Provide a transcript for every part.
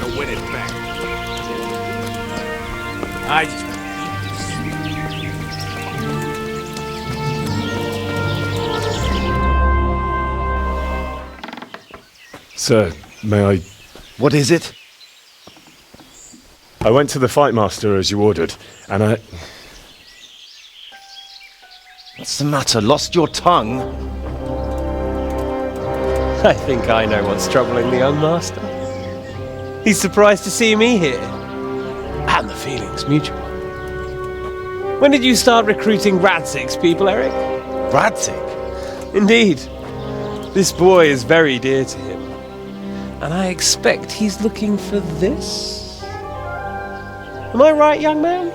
gonna win it back. I just Sir, may I... What is it? I went to the fight master as you ordered, and I... What's the matter? Lost your tongue? I think I know what's troubling the young master. He's surprised to see me here. And the feeling's mutual. When did you start recruiting Radzig's people, Eric? Radzig? Indeed. This boy is very dear to him. And I expect he's looking for this? Am I right, young man?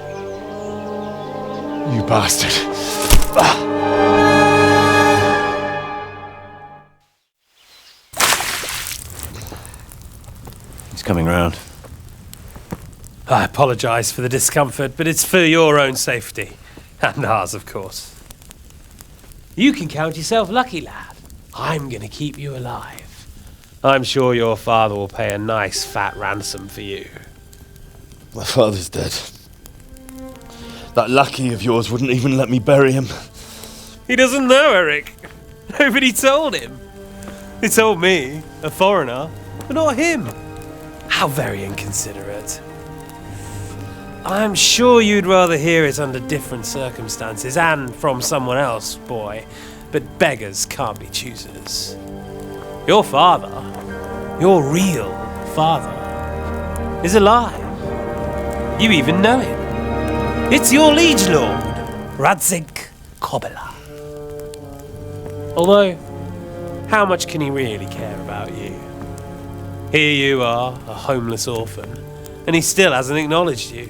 You bastard. He's coming round. I apologise for the discomfort, but it's for your own safety. And ours, of course. You can count yourself lucky, lad. I'm going to keep you alive. I'm sure your father will pay a nice fat ransom for you. My father's dead. That lackey of yours wouldn't even let me bury him. He doesn't know, Eric. Nobody told him. He told me, a foreigner, but not him. How very inconsiderate. I'm sure you'd rather hear it under different circumstances and from someone else, boy, but beggars can't be choosers. Your father, your real father, is alive. You even know him. It's your liege lord, Radzig Kobyla. Although, how much can he really care about you? Here you are, a homeless orphan, and he still hasn't acknowledged you.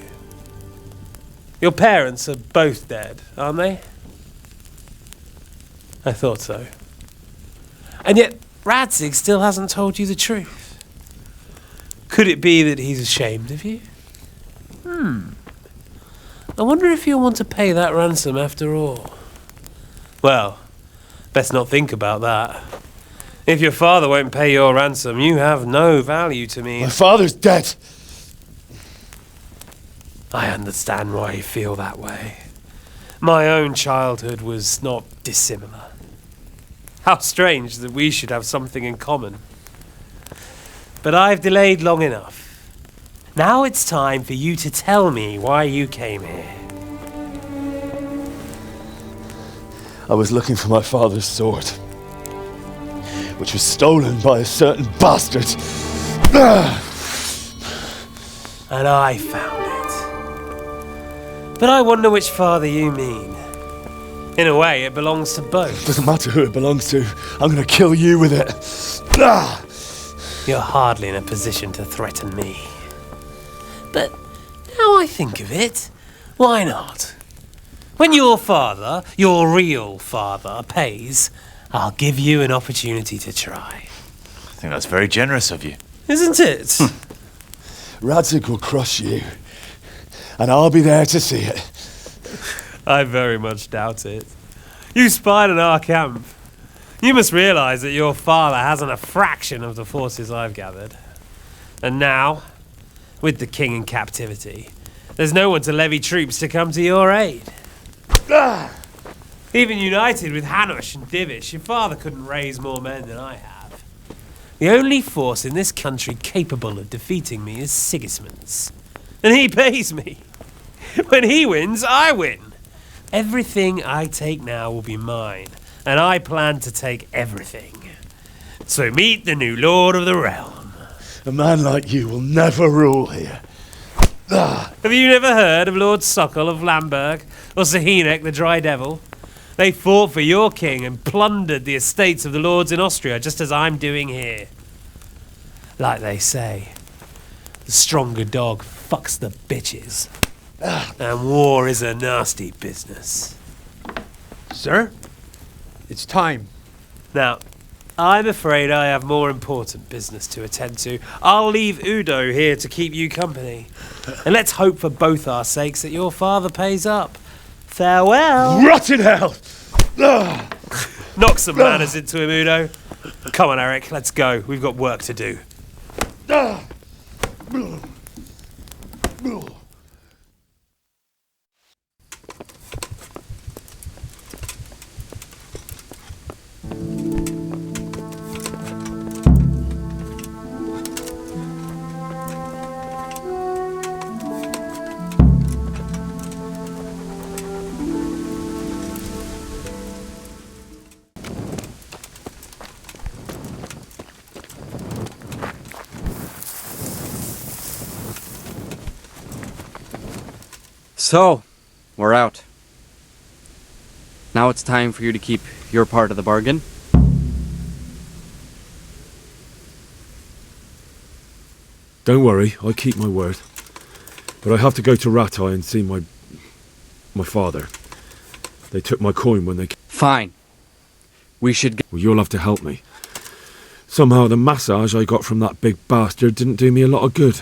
Your parents are both dead, aren't they? I thought so. And yet, Radzig still hasn't told you the truth. Could it be that he's ashamed of you? I wonder if you'll want to pay that ransom after all. Well, best not think about that. If your father won't pay your ransom, you have no value to me. My father's dead! I understand why you feel that way. My own childhood was not dissimilar. How strange that we should have something in common. But I've delayed long enough. Now it's time for you to tell me why you came here. I was looking for my father's sword, which was stolen by a certain bastard. And I found it. But I wonder which father you mean. In a way, it belongs to both. Doesn't matter who it belongs to. I'm gonna kill you with it. You're hardly in a position to threaten me. But now I think of it, why not? When your father, your real father, pays, I'll give you an opportunity to try. I think that's very generous of you. Isn't it? Radzig will crush you, and I'll be there to see it. I very much doubt it. You spied on our camp. You must realise that your father hasn't a fraction of the forces I've gathered. And now, with the king in captivity, there's no one to levy troops to come to your aid. Even united with Hanush and Divish, your father couldn't raise more men than I have. The only force in this country capable of defeating me is Sigismund's. And he pays me. When he wins, I win. Everything I take now will be mine, and I plan to take everything. So meet the new lord of the realm. A man like you will never rule here. Have you never heard of Lord Sokol of Lamberg, or Sahinek the Dry Devil? They fought for your king and plundered the estates of the lords in Austria, just as I'm doing here. Like they say, the stronger dog fucks the bitches. And war is a nasty business. Sir, it's time. Now, I'm afraid I have more important business to attend to. I'll leave Udo here to keep you company. And let's hope for both our sakes that your father pays up. Farewell. Rot in hell! Knock some manners into him, Udo. Come on, Eric, let's go. We've got work to do. So, we're out. Now it's time for you to keep your part of the bargain. Don't worry, I keep my word. But I have to go to Ratai and see my father. They took my coin when they came. Fine. We should Well, you'll have to help me. Somehow the massage I got from that big bastard didn't do me a lot of good.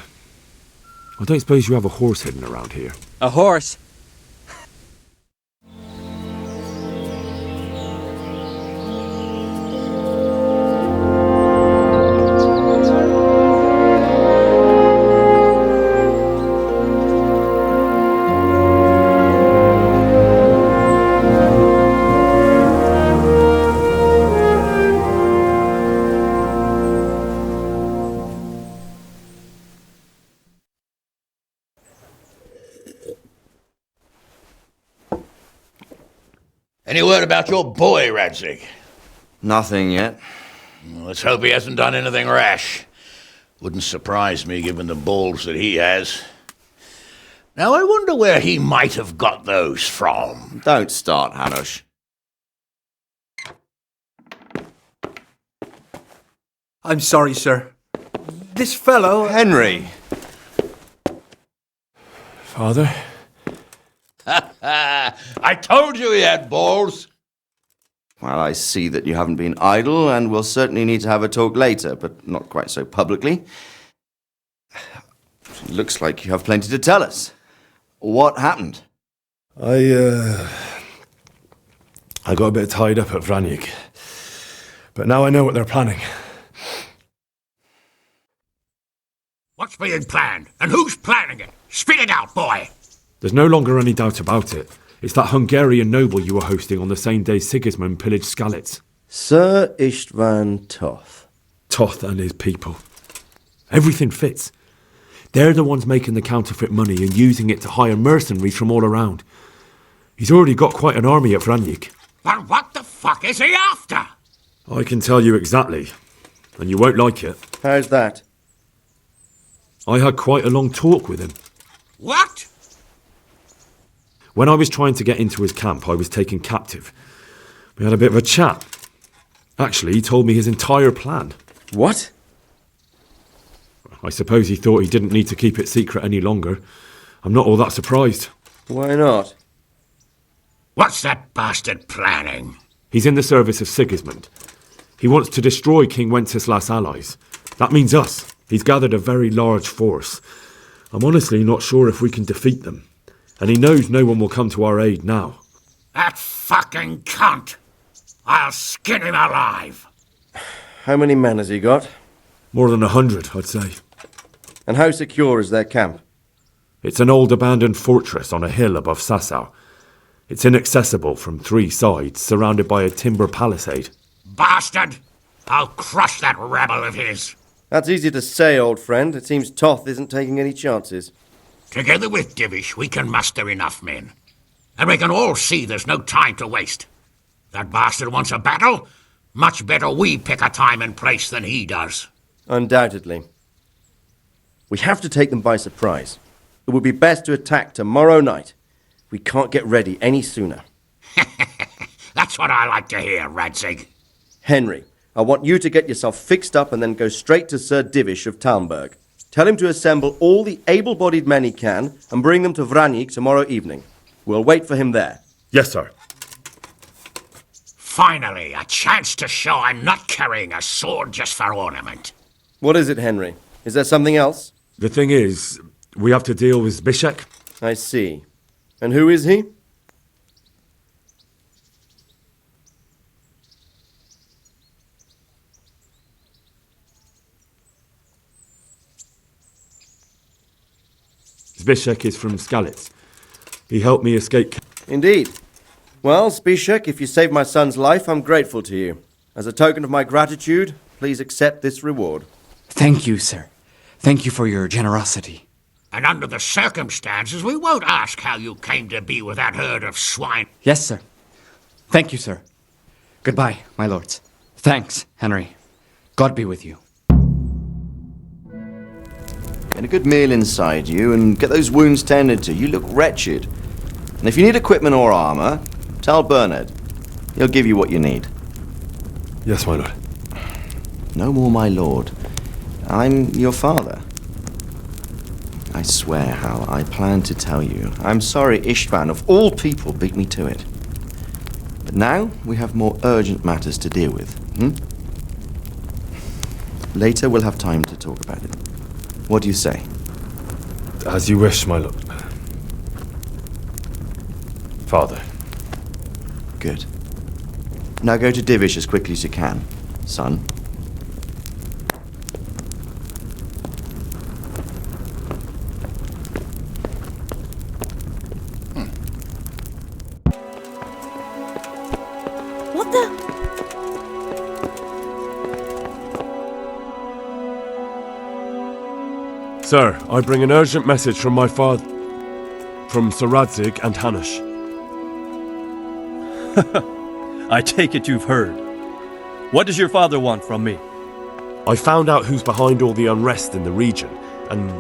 I don't suppose you have a horse hidden around here. A horse? Any word about your boy, Radzig? Nothing yet. Let's hope he hasn't done anything rash. Wouldn't surprise me given the balls that he has. Now I wonder where he might have got those from. Don't start, Hanush. I'm sorry, sir. This fellow... Henry! Father? I told you he had balls. Well, I see that you haven't been idle, and we'll certainly need to have a talk later, but not quite so publicly. Looks like you have plenty to tell us. What happened? I got a bit tied up at Vranik. But now I know what they're planning. What's being planned? And who's planning it? Spit it out, boy. There's no longer any doubt about it. It's that Hungarian noble you were hosting on the same day Sigismund pillaged Skalitz. Sir Istvan Toth. Toth and his people. Everything fits. They're the ones making the counterfeit money and using it to hire mercenaries from all around. He's already got quite an army at Vranik. Then what the fuck is he after? I can tell you exactly, and you won't like it. How's that? I had quite a long talk with him. What? When I was trying to get into his camp, I was taken captive. We had a bit of a chat. Actually, he told me his entire plan. What? I suppose he thought he didn't need to keep it secret any longer. I'm not all that surprised. Why not? What's that bastard planning? He's in the service of Sigismund. He wants to destroy King Wenceslas' allies. That means us. He's gathered a very large force. I'm honestly not sure if we can defeat them. And he knows no one will come to our aid now. That fucking cunt! I'll skin him alive! How many men has he got? More than 100, I'd say. And how secure is their camp? It's an old abandoned fortress on a hill above Sasau. It's inaccessible from 3 sides, surrounded by a timber palisade. Bastard! I'll crush that rebel of his! That's easy to say, old friend. It seems Toth isn't taking any chances. Together with Divish, we can muster enough men. And we can all see there's no time to waste. That bastard wants a battle? Much better we pick a time and place than he does. Undoubtedly. We have to take them by surprise. It would be best to attack tomorrow night. We can't get ready any sooner. That's what I like to hear, Radzig. Henry, I want you to get yourself fixed up and then go straight to Sir Divish of Talmberg. Tell him to assemble all the able-bodied men he can and bring them to Vranik tomorrow evening. We'll wait for him there. Yes, sir. Finally, a chance to show I'm not carrying a sword just for ornament. What is it, Henry? Is there something else? The thing is, we have to deal with Zbyszek. I see. And who is he? Zbyszek is from Skalitz. He helped me escape. Indeed. Well, Zbyszek, if you saved my son's life, I'm grateful to you. As a token of my gratitude, please accept this reward. Thank you, sir. Thank you for your generosity. And under the circumstances, we won't ask how you came to be with that herd of swine. Yes, sir. Thank you, sir. Goodbye, my lords. Thanks, Henry. God be with you. Get a good meal inside you and get those wounds tended to. You look wretched. And if you need equipment or armor, tell Bernard. He'll give you what you need. Yes, my lord. No more, my lord. I'm your father. I swear, Hal, I plan to tell you. I'm sorry Istvan, of all people, beat me to it. But now we have more urgent matters to deal with. Later we'll have time to talk about it. What do you say? As you wish, my lord. Father. Good. Now go to Divish as quickly as you can, son. What the? Sir, I bring an urgent message from my father, from Sir Radzig and Hanush. I take it you've heard. What does your father want from me? I found out who's behind all the unrest in the region, and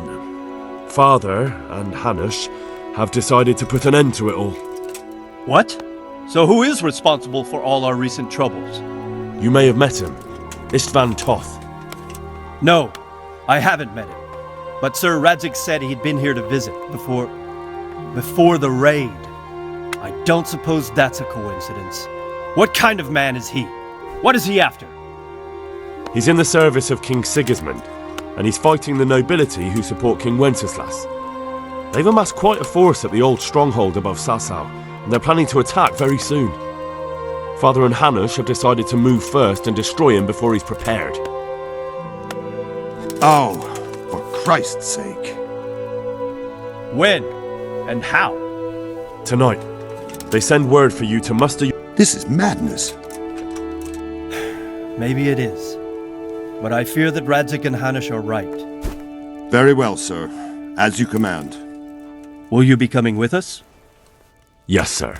Father and Hanush have decided to put an end to it all. What? So who is responsible for all our recent troubles? You may have met him, Istvan Toth. No, I haven't met him. But Sir Radzig said he'd been here to visit before the raid. I don't suppose that's a coincidence. What kind of man is he? What is he after? He's in the service of King Sigismund, and he's fighting the nobility who support King Wenceslas. They've amassed quite a force at the old stronghold above Sasau, and they're planning to attack very soon. Father and Hanush have decided to move first and destroy him before he's prepared. Oh, for Christ's sake. When? And how? Tonight, they send word for you to muster your... This is madness. Maybe it is. But I fear that Radzig and Hanush are right. Very well, sir. As you command. Will you be coming with us? Yes, sir.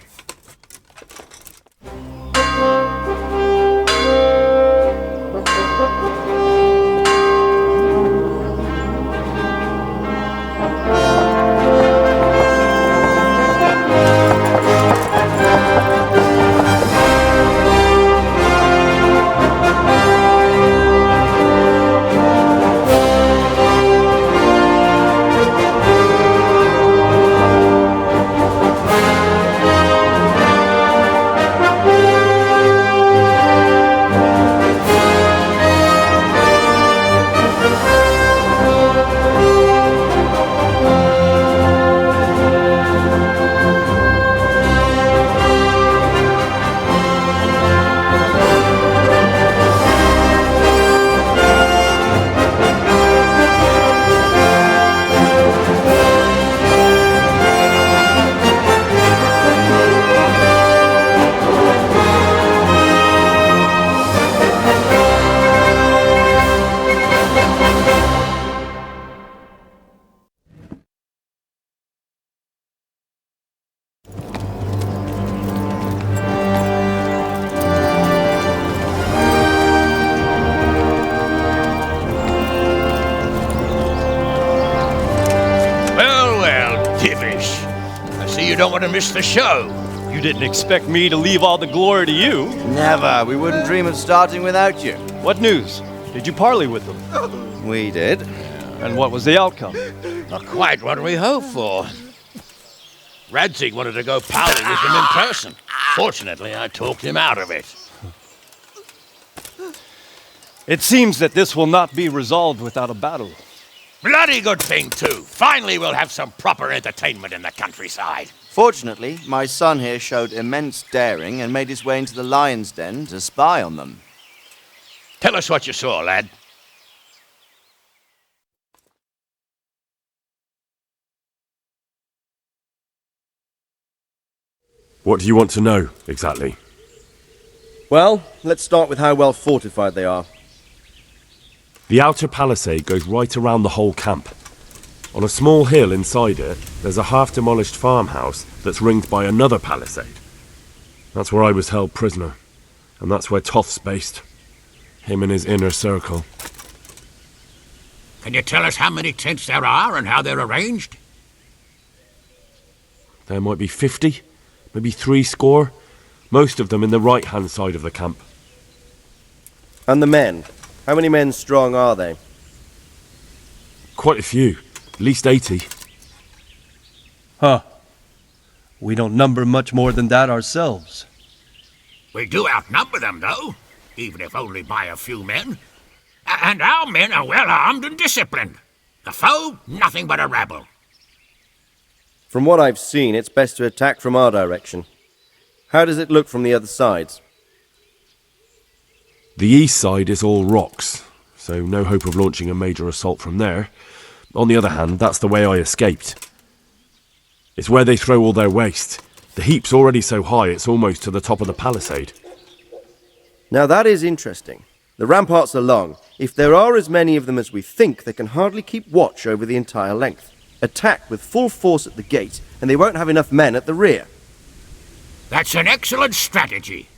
You don't want to miss the show. You didn't expect me to leave all the glory to you. Never. We wouldn't dream of starting without you. What news? Did you parley with them? We did. And what was the outcome? Not quite what we hoped for. Radzig wanted to go parley with them in person. Fortunately, I talked him out of it. It seems that this will not be resolved without a battle. Bloody good thing, too. Finally, we'll have some proper entertainment in the countryside. Fortunately, my son here showed immense daring and made his way into the lion's den to spy on them. Tell us what you saw, lad. What do you want to know, exactly? Well, let's start with how well fortified they are. The outer palisade goes right around the whole camp. On a small hill inside it, there's a half-demolished farmhouse that's ringed by another palisade. That's where I was held prisoner, and that's where Toth's based. Him and his inner circle. Can you tell us how many tents there are and how they're arranged? There might be 50, maybe 70. Most of them in the right-hand side of the camp. And the men? How many men strong are they? Quite a few. At least 80. Huh. We don't number much more than that ourselves. We do outnumber them, though, even if only by a few men. And our men are well armed and disciplined. The foe, nothing but a rabble. From what I've seen, it's best to attack from our direction. How does it look from the other sides? The east side is all rocks, so no hope of launching a major assault from there. On the other hand, that's the way I escaped. It's where they throw all their waste. The heap's already so high it's almost to the top of the palisade. Now that is interesting. The ramparts are long. If there are as many of them as we think, they can hardly keep watch over the entire length. Attack with full force at the gate, and they won't have enough men at the rear. That's an excellent strategy.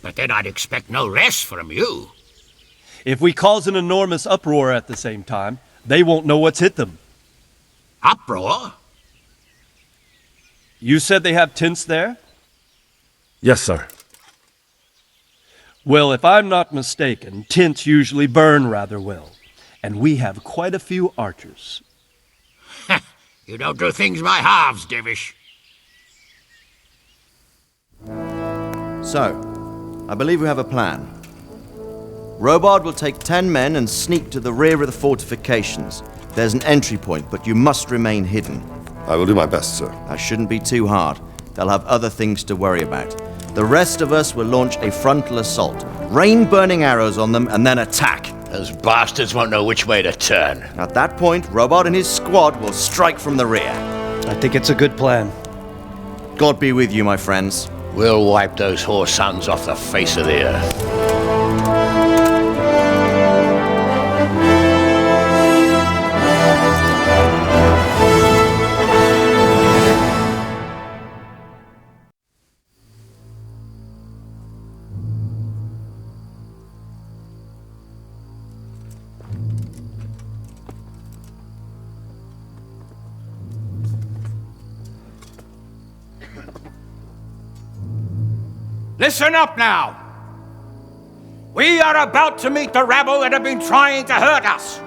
But then I'd expect no less from you. If we cause an enormous uproar at the same time, they won't know what's hit them. Uproar? You said they have tents there? Yes, sir. Well, if I'm not mistaken, tents usually burn rather well. And we have quite a few archers. You don't do things by halves, Divish. So, I believe we have a plan. Robard will take 10 men and sneak to the rear of the fortifications. There's an entry point, but you must remain hidden. I will do my best, sir. That shouldn't be too hard. They'll have other things to worry about. The rest of us will launch a frontal assault, rain burning arrows on them, and then attack. Those bastards won't know which way to turn. At that point, Robard and his squad will strike from the rear. I think it's a good plan. God be with you, my friends. We'll wipe those whore sons off the face of the earth. Listen up now. We are about to meet the rabble that have been trying to hurt us.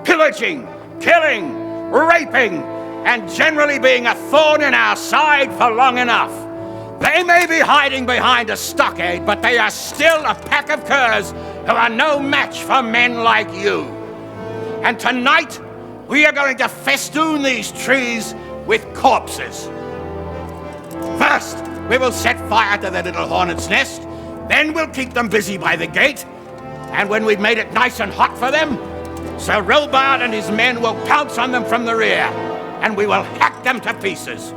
Pillaging, killing, raping, and generally being a thorn in our side for long enough. They may be hiding behind a stockade, but they are still a pack of curs who are no match for men like you. And tonight, we are going to festoon these trees with corpses. First, we will set fire to their little hornet's nest. Then we'll keep them busy by the gate. And when we've made it nice and hot for them, Sir Robard and his men will pounce on them from the rear. And we will hack them to pieces.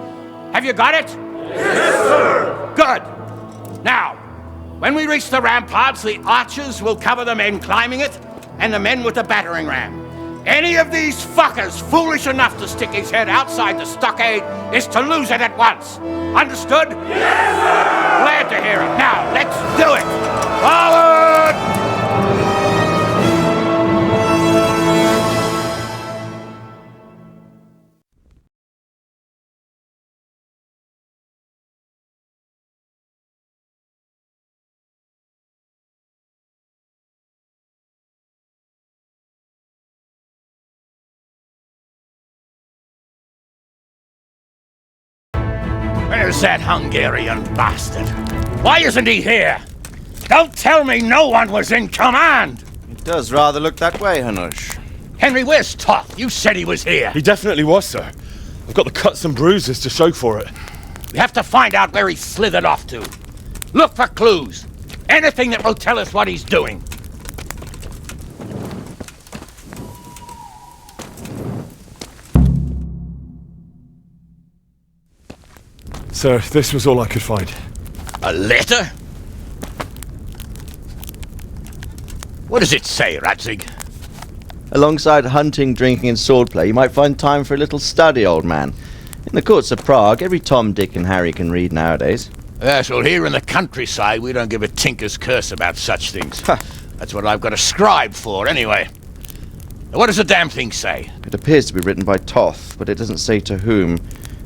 Have you got it? Yes, sir! Good. Now, when we reach the ramparts, the archers will cover the men climbing it, and the men with the battering ram. Any of these fuckers foolish enough to stick his head outside the stockade is to lose it at once. Understood? Yes, sir! Glad to hear it. Now, let's do it. Forward! Where's that Hungarian bastard? Why isn't he here? Don't tell me no one was in command! It does rather look that way, Hanush. Henry, where's Toth? You said he was here. He definitely was, sir. I've got the cuts and bruises to show for it. We have to find out where he slithered off to. Look for clues. Anything that will tell us what he's doing. Sir, this was all I could find. A letter? What does it say, Radzig? Alongside hunting, drinking, and swordplay, you might find time for a little study, old man. In the courts of Prague, every Tom, Dick, and Harry can read nowadays. Yes, well, here in the countryside, we don't give a tinker's curse about such things. That's what I've got a scribe for, anyway. Now, what does the damn thing say? It appears to be written by Toth, but it doesn't say to whom.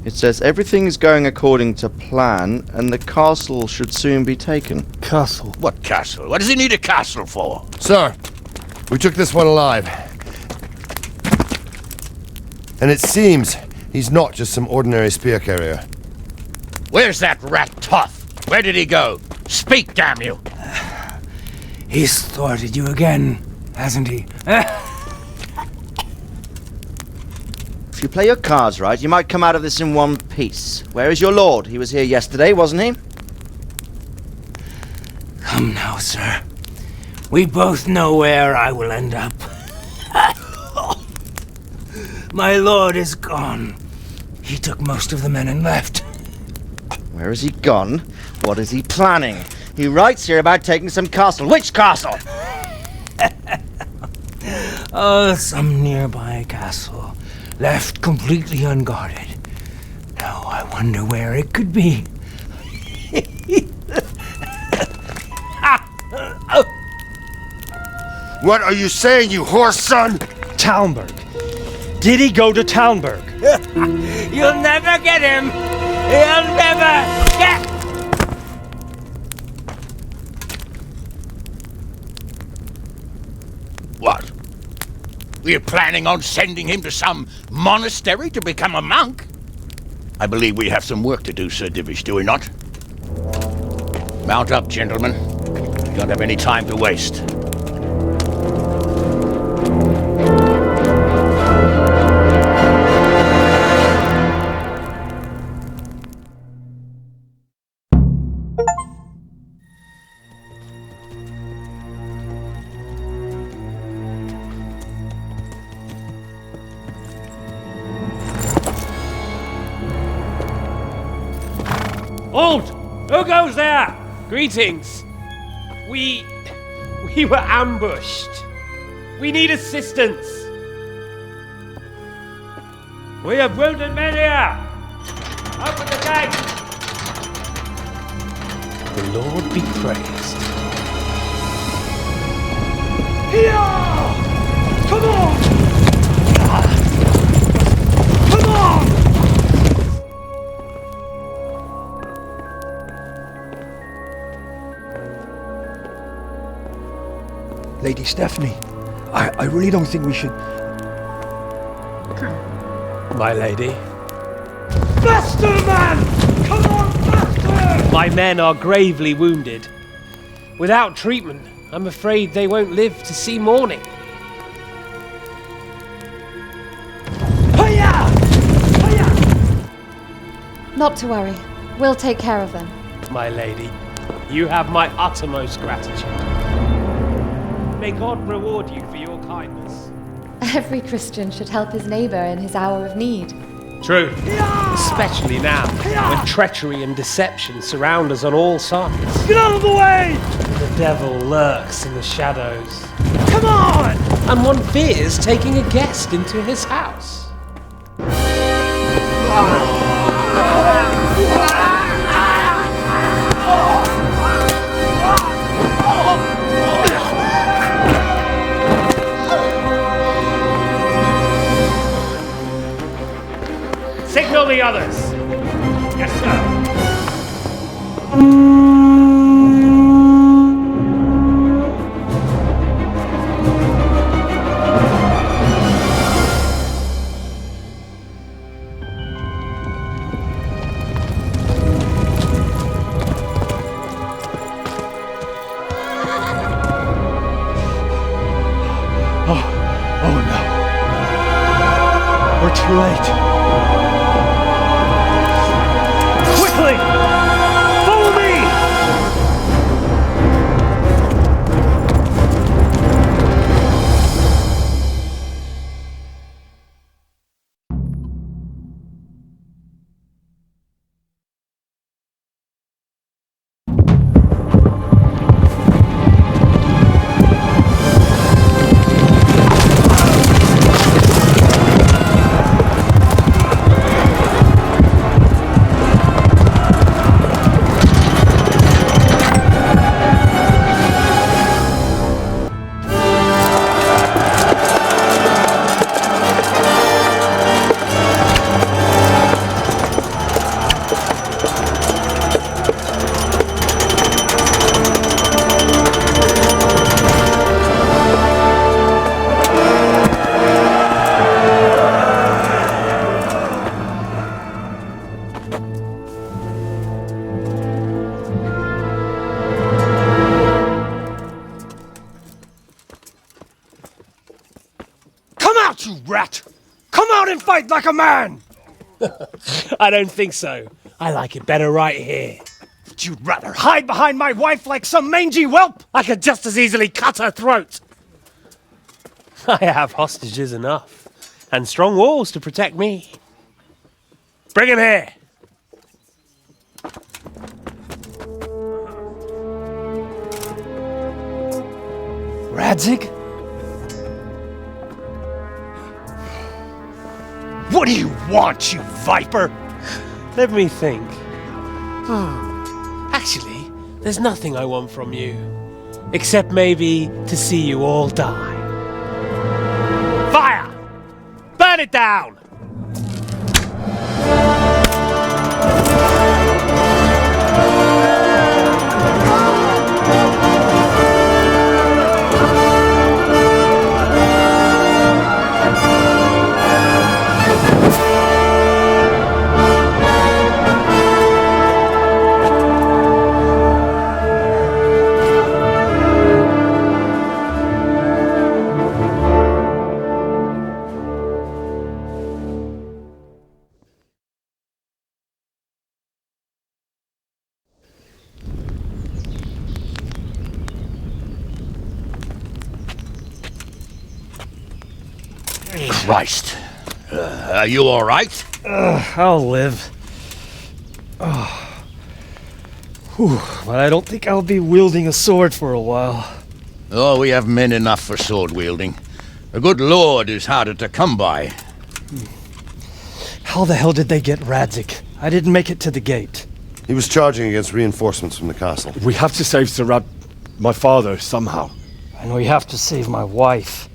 It says everything is going according to plan, and the castle should soon be taken. Castle? What castle? What does he need a castle for? Sir, we took this one alive. And it seems he's not just some ordinary spear carrier. Where's that rat Toth? Where did he go? Speak, damn you! He's thwarted you again, hasn't he? If you play your cards right, you might come out of this in one piece. Where is your lord? He was here yesterday, wasn't he? Come now, sir. We both know where I will end up. My lord is gone. He took most of the men and left. Where has he gone? What is he planning? He writes here about taking some castle. Which castle? Oh, some nearby castle. Left completely unguarded. Now I wonder where it could be. What are you saying, you horse son? Talmberg. Did he go to Talmberg? You'll never get him! You'll never get... What? We're planning on sending him to some monastery to become a monk? I believe we have some work to do, Sir Divish, do we not? Mount up, gentlemen. We don't have any time to waste. Halt! Who goes there? Greetings. We were ambushed. We need assistance. We have wounded men here. Open the gate. The Lord be praised. Here! Come on! Come on! Lady Stephanie, I really don't think we should... My lady. Faster, man! Come on, faster! My men are gravely wounded. Without treatment, I'm afraid they won't live to see morning. Hiya! Hiya! Not to worry. We'll take care of them. My lady, you have my uttermost gratitude. May God reward you for your kindness. Every Christian should help his neighbor in his hour of need. True. Especially now, when treachery and deception surround us on all sides. Get out of the way! The devil lurks in the shadows. Come on! And one fears taking a guest into his house. Signal the others. Yes, sir. Oh no. We're too late. Come out and fight like a man! I don't think so. I like it better right here. Would you rather hide behind my wife like some mangy whelp? I could just as easily cut her throat. I have hostages enough, and strong walls to protect me. Bring him here. Radzig? What do you want, you viper? Let me think. Actually, there's nothing I want from you. Except maybe to see you all die. Fire! Burn it down! Christ. Are you all right? I'll live. Whew, but I don't think I'll be wielding a sword for a while. Oh, we have men enough for sword wielding. A good lord is harder to come by. How the hell did they get Radzig? I didn't make it to the gate. He was charging against reinforcements from the castle. We have to save Sir my father, somehow. And we have to save my wife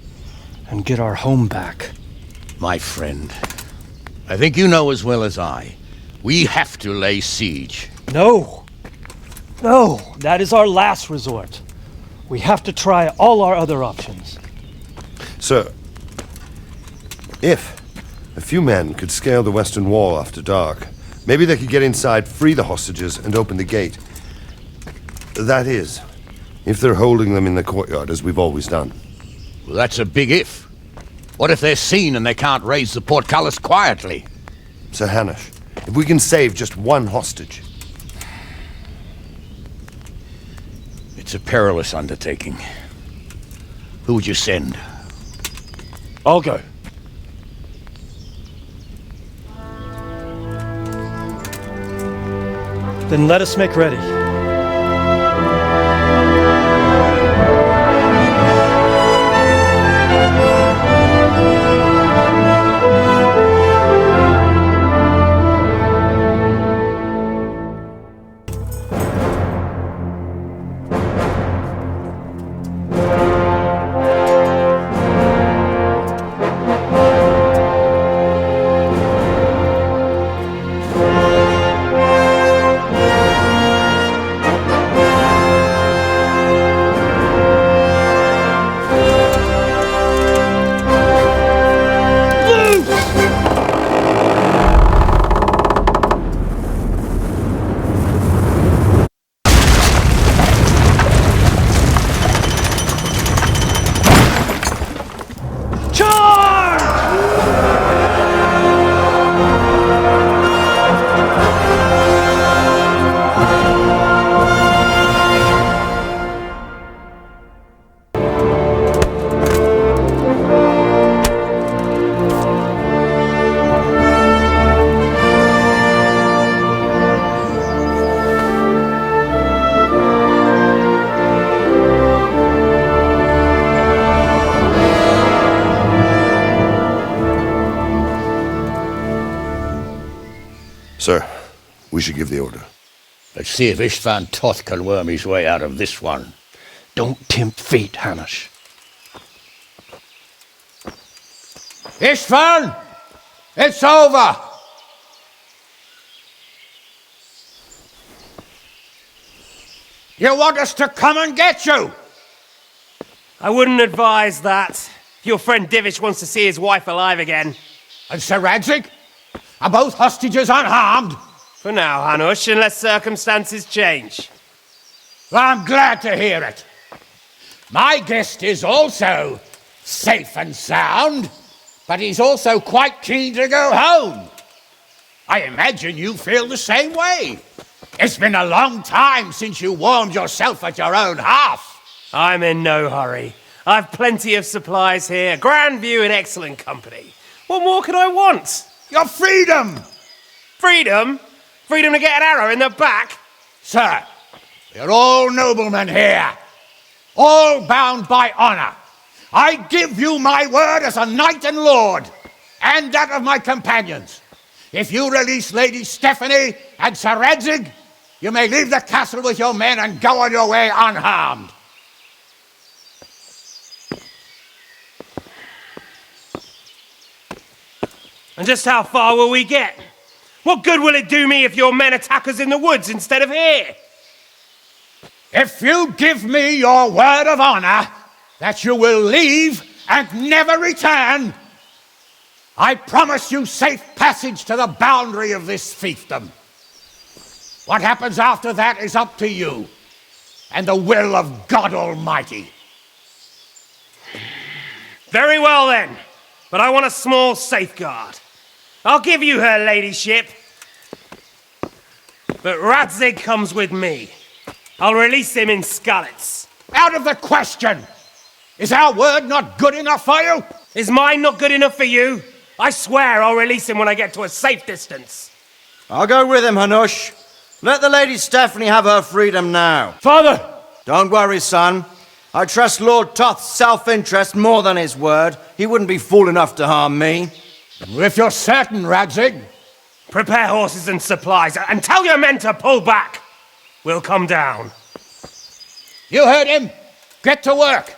and get our home back. My friend, I think you know as well as I. We have to lay siege. No! No! That is our last resort. We have to try all our other options. Sir, if a few men could scale the western wall after dark, maybe they could get inside, free the hostages, and open the gate. That is, if they're holding them in the courtyard, as we've always done. Well, that's a big if. What if they're seen and they can't raise the portcullis quietly? Sir Hanush, if we can save just one hostage. It's a perilous undertaking. Who would you send? I'll go. Then let us make ready. Sir, we should give the order. Let's see if Istvan Toth can worm his way out of this one. Don't tempt fate, Hanush. Istvan! It's over! You want us to come and get you? I wouldn't advise that. Your friend Divish wants to see his wife alive again. And Sir Radzig? Are both hostages unharmed? For now, Hanush, unless circumstances change. I'm glad to hear it. My guest is also safe and sound. but he's also quite keen to go home. I imagine you feel the same way. It's been a long time since you warmed yourself at your own hearth. I'm in no hurry. I've plenty of supplies here, grand view and excellent company. What more could I want? Your freedom! Freedom? Freedom to get an arrow in the back? Sir, we're all noblemen here, all bound by honor. I give you my word as a knight and lord, and that of my companions. If you release Lady Stephanie and Sir Radzig, you may leave the castle with your men and go on your way unharmed. And just how far will we get? What good will it do me if your men attack us in the woods instead of here? If you give me your word of honor that you will leave and never return, I promise you safe passage to the boundary of this fiefdom. What happens after that is up to you and the will of God Almighty. Very well then, but I want a small safeguard. I'll give you her ladyship, but Radzig comes with me. I'll release him in Skalitz. Out of the question! Is our word not good enough for you? Is mine not good enough for you? I swear I'll release him when I get to a safe distance. I'll go with him, Hanush. Let the Lady Stephanie have her freedom now. Father! Don't worry, son. I trust Lord Toth's self-interest more than his word. He wouldn't be fool enough to harm me. If you're certain, Radzig. Prepare horses and supplies, and tell your men to pull back. We'll come down. You heard him. Get to work.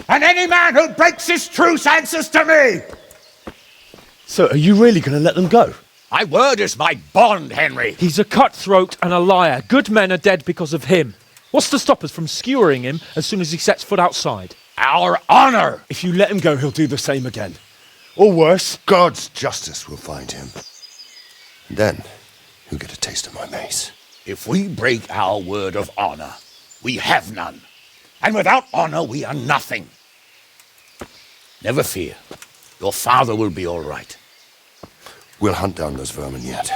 And any man who breaks this truce answers to me. So, are you really going to let them go? My word is my bond, Henry. He's a cutthroat and a liar. Good men are dead because of him. What's to stop us from skewering him as soon as he sets foot outside? Our honor! If you let him go, he'll do the same again. Or worse. God's justice will find him. And then, he'll get a taste of my mace. If we break our word of honor, we have none. And without honor, we are nothing. Never fear. Your father will be all right. We'll hunt down those vermin yet.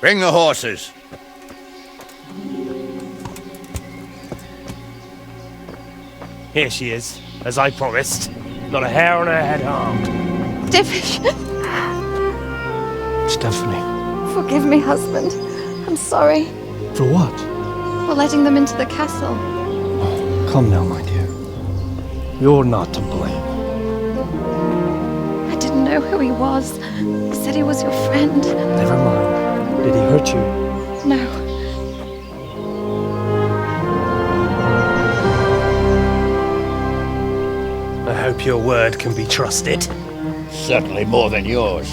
Bring the horses. Here she is, as I promised. Not a hair on her head harmed. Divish! Stephanie. Forgive me, husband. I'm sorry. For what? For letting them into the castle. Come now, my dear. You're not to blame. I didn't know who he was. He said he was your friend. Never mind. Did he hurt you? No. I hope your word can be trusted. Certainly more than yours.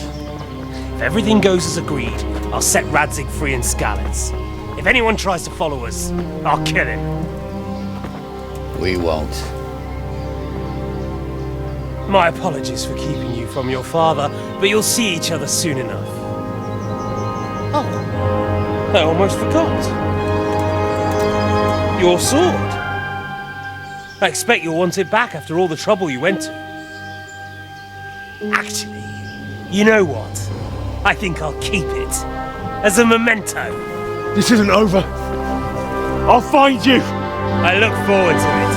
If everything goes as agreed, I'll set Radzig free in Skalitz. If anyone tries to follow us, I'll kill him. We won't. My apologies for keeping you from your father, but you'll see each other soon enough. Oh, I almost forgot. Your sword. I expect you'll want it back after all the trouble you went to. Actually, you know what? I think I'll keep it as a memento. This isn't over. I'll find you. I look forward to it.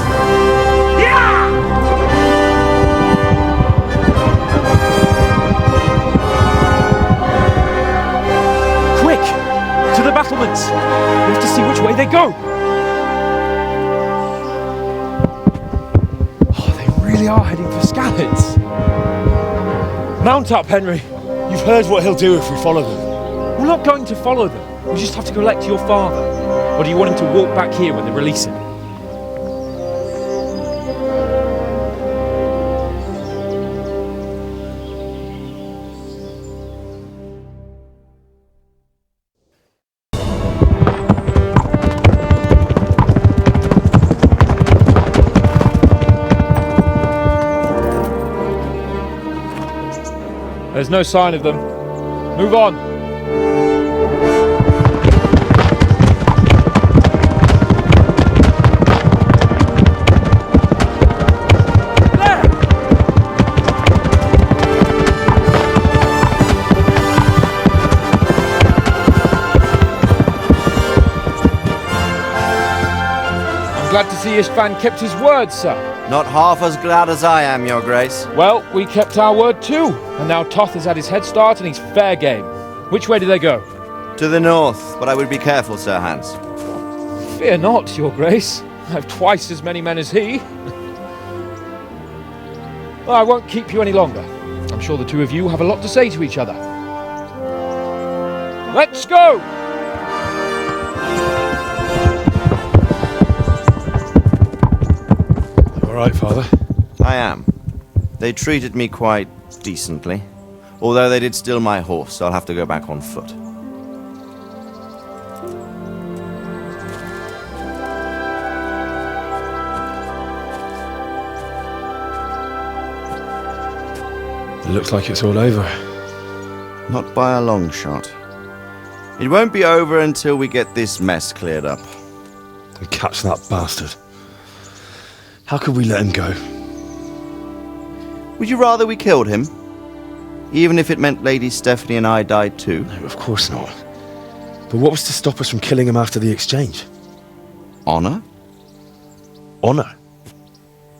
Yeah! Quick! To the battlements! We have to see which way they go! Really are heading for Skalitz. Mount up, Henry. You've heard what he'll do if we follow them. We're not going to follow them. We just have to collect your father. Or do you want him to walk back here when they release him? There's no sign of them. Move on. Glad to see Istvan kept his word, sir. Not half as glad as I am, Your Grace. Well, we kept our word too, and now Toth has had his head start and he's fair game. Which way do they go? To the north, but I would be careful, Sir Hans. Fear not, Your Grace. I have twice as many men as he. Well, I won't keep you any longer. I'm sure the two of you have a lot to say to each other. Let's go! All right, Father. I am. They treated me quite decently. Although they did steal my horse, so I'll have to go back on foot. It looks like it's all over. Not by a long shot. It won't be over until we get this mess cleared up. And catch that bastard. How could we let him go? Would you rather we killed him? Even if it meant Lady Stephanie and I died too? No, of course not. But what was to stop us from killing him after the exchange? Honor? Honor?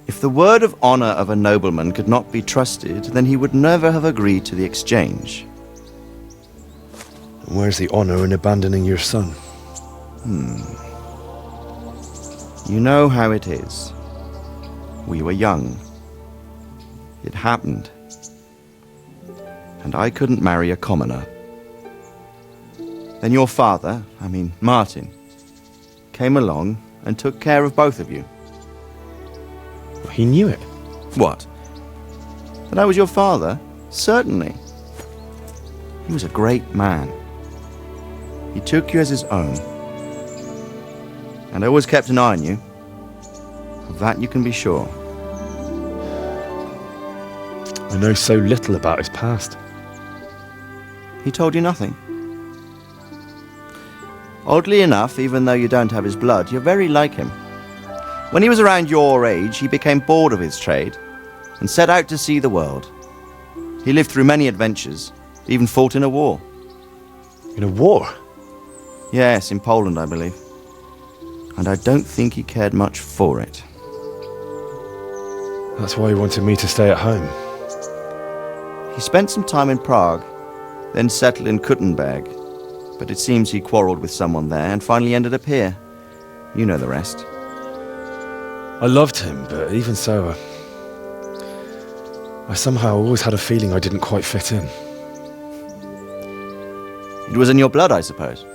If the word of honor of a nobleman could not be trusted, then he would never have agreed to the exchange. And where's the honor in abandoning your son? You know how it is. We were young. It happened. And I couldn't marry a commoner. Then your father, Martin, came along and took care of both of you. He knew it. What? That I was your father? Certainly. He was a great man. He took you as his own. And always kept an eye on you. Of that you can be sure. I know so little about his past. He told you nothing? Oddly enough, even though you don't have his blood, you're very like him. When he was around your age, he became bored of his trade and set out to see the world. He lived through many adventures, even fought in a war. In a war? Yes, in Poland, I believe. And I don't think he cared much for it. That's why he wanted me to stay at home. He spent some time in Prague, then settled in Kuttenberg. But it seems he quarreled with someone there and finally ended up here. You know the rest. I loved him, but even so, I somehow always had a feeling I didn't quite fit in. It was in your blood, I suppose.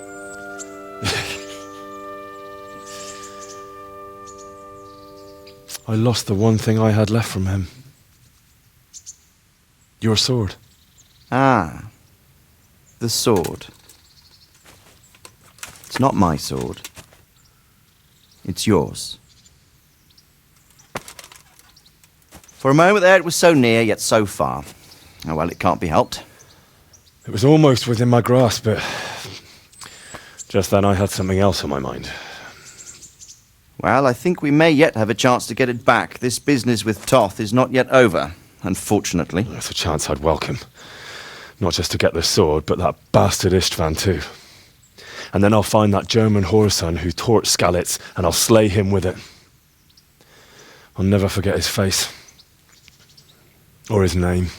I lost the one thing I had left from him. Your sword. Ah, the sword. It's not my sword. It's yours. For a moment there it was so near, yet so far. Oh well, it can't be helped. It was almost within my grasp, but just then I had something else on my mind. Well, I think we may yet have a chance to get it back. This business with Toth is not yet over, unfortunately. That's a chance I'd welcome. Not just to get the sword, but that bastard Istvan too. And then I'll find that German whoreson who torched Skalitz, and I'll slay him with it. I'll never forget his face. Or his name.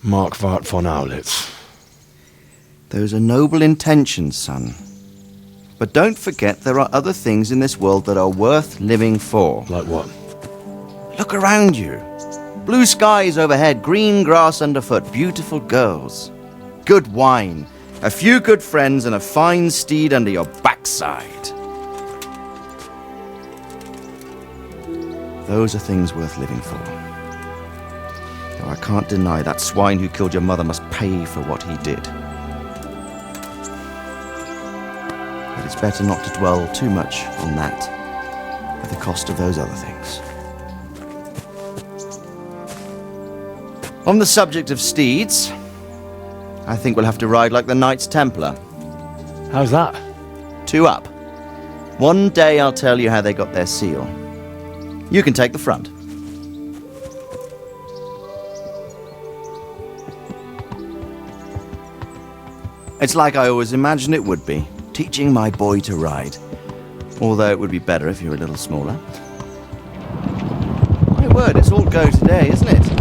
Mark Vart von Aulitz. Those are noble intentions, son. But don't forget there are other things in this world that are worth living for. Like what? Look around you. Blue skies overhead, green grass underfoot, beautiful girls. Good wine, a few good friends, and a fine steed under your backside. Those are things worth living for. Though I can't deny that swine who killed your mother must pay for what he did. But it's better not to dwell too much on that at the cost of those other things. On the subject of steeds, I think we'll have to ride like the Knights Templar. How's that? 2 up. One day I'll tell you how they got their seal. You can take the front. It's like I always imagined it would be, teaching my boy to ride. Although it would be better if you were a little smaller. My word, it's all go today, isn't it?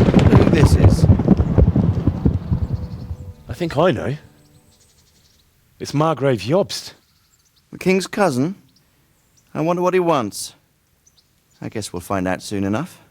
I wonder who this is. I think I know. It's Margrave Jobst. The king's cousin? I wonder what he wants. I guess we'll find out soon enough.